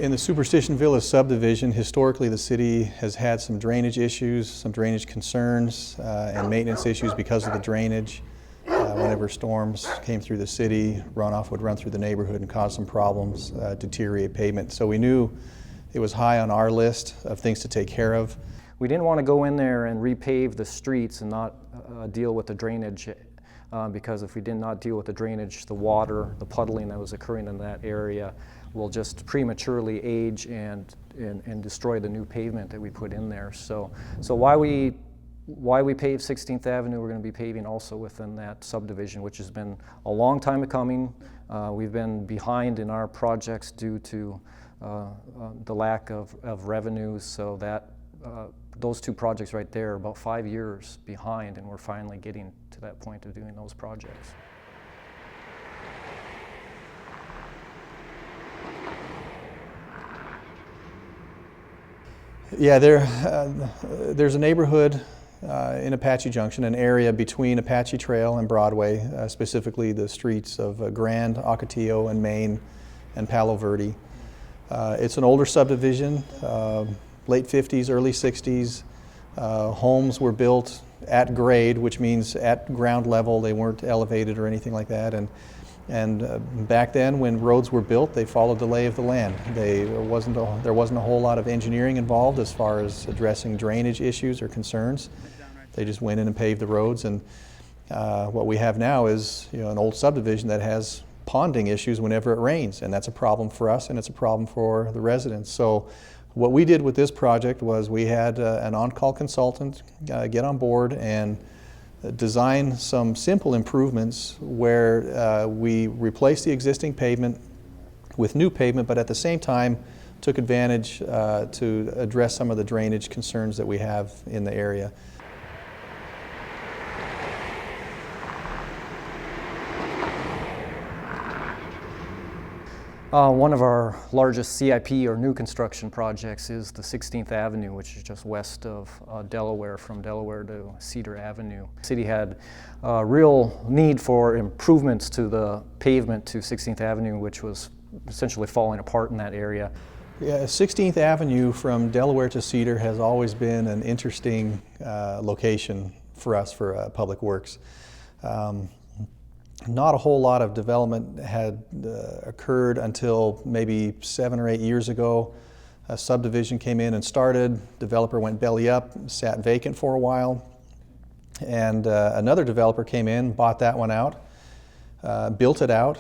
In the Superstition Village subdivision, historically the city has had some drainage issues, some drainage concerns, and maintenance issues because of the drainage. Whenever storms came through the city, runoff would run through the neighborhood and cause some problems, deteriorate pavement. So we knew it was high on our list of things to take care of. We didn't want to go in there and repave the streets and not deal with the drainage, because if we did not deal with the drainage, the water, the puddling that was occurring in that area will just prematurely age and destroy the new pavement that we put in there. So why we paved 16th Avenue, we're going to be paving also within that subdivision, which has been a long time coming. We've been behind in our projects due to the lack of revenues, so that those two projects right there are about 5 years behind, and we're finally getting to that point of doing those projects. Yeah, there's a neighborhood in Apache Junction, an area between Apache Trail and Broadway, specifically the streets of Grand, Ocotillo, and Main, and Palo Verde. It's an older subdivision, late 50s, early 60s. Homes were built at grade, which means at ground level. They weren't elevated or anything like that. And back then, when roads were built, they followed the lay of the land. There wasn't a whole lot of engineering involved as far as addressing drainage issues or concerns. They just went in and paved the roads. And what we have now is, an old subdivision that has ponding issues whenever it rains, and that's a problem for us, and it's a problem for the residents. So what we did with this project was we had an on-call consultant get on board and design some simple improvements where we replaced the existing pavement with new pavement, but at the same time took advantage to address some of the drainage concerns that we have in the area. One of our largest CIP or new construction projects is the 16th Avenue, which is just west of Delaware, from Delaware to Cedar Avenue. The city had a real need for improvements to the pavement to 16th Avenue, which was essentially falling apart in that area. Yeah, 16th Avenue from Delaware to Cedar has always been an interesting location for us for public works. Not a whole lot of development had occurred until maybe 7 or 8 years ago. A subdivision came in and started, developer went belly up, sat vacant for a while, and another developer came in, bought that one out, built it out,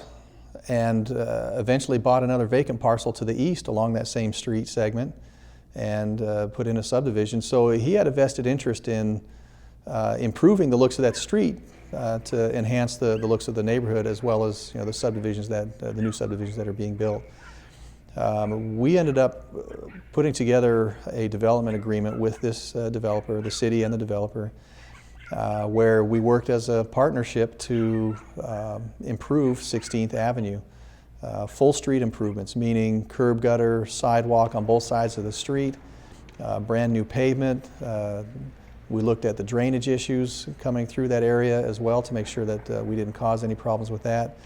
and eventually bought another vacant parcel to the east along that same street segment and put in a subdivision. So he had a vested interest in improving the looks of that street to enhance the looks of the neighborhood, as well as the subdivisions the new subdivisions that are being built. We ended up putting together a development agreement with this developer, the city and the developer, where we worked as a partnership to improve 16th Avenue. Full street improvements, meaning curb, gutter, sidewalk on both sides of the street, brand new pavement. We looked at the drainage issues coming through that area as well to make sure that we didn't cause any problems with that.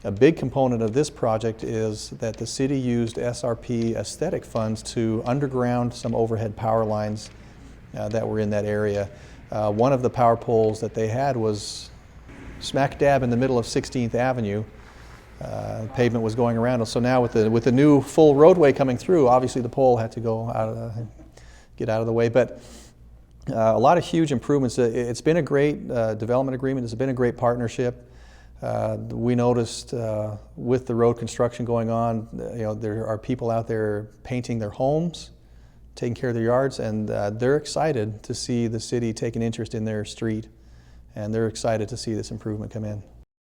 A big component of this project is that the city used SRP aesthetic funds to underground some overhead power lines that were in that area. One of the power poles that they had was smack dab in the middle of 16th Avenue. Pavement was going around, so now with the new full roadway coming through, obviously the pole had to get out of the way. But a lot of huge improvements. It's been a great development agreement. It's been a great partnership. We noticed with the road construction going on, there are people out there painting their homes, taking care of their yards, and they're excited to see the city take an interest in their street, and they're excited to see this improvement come in.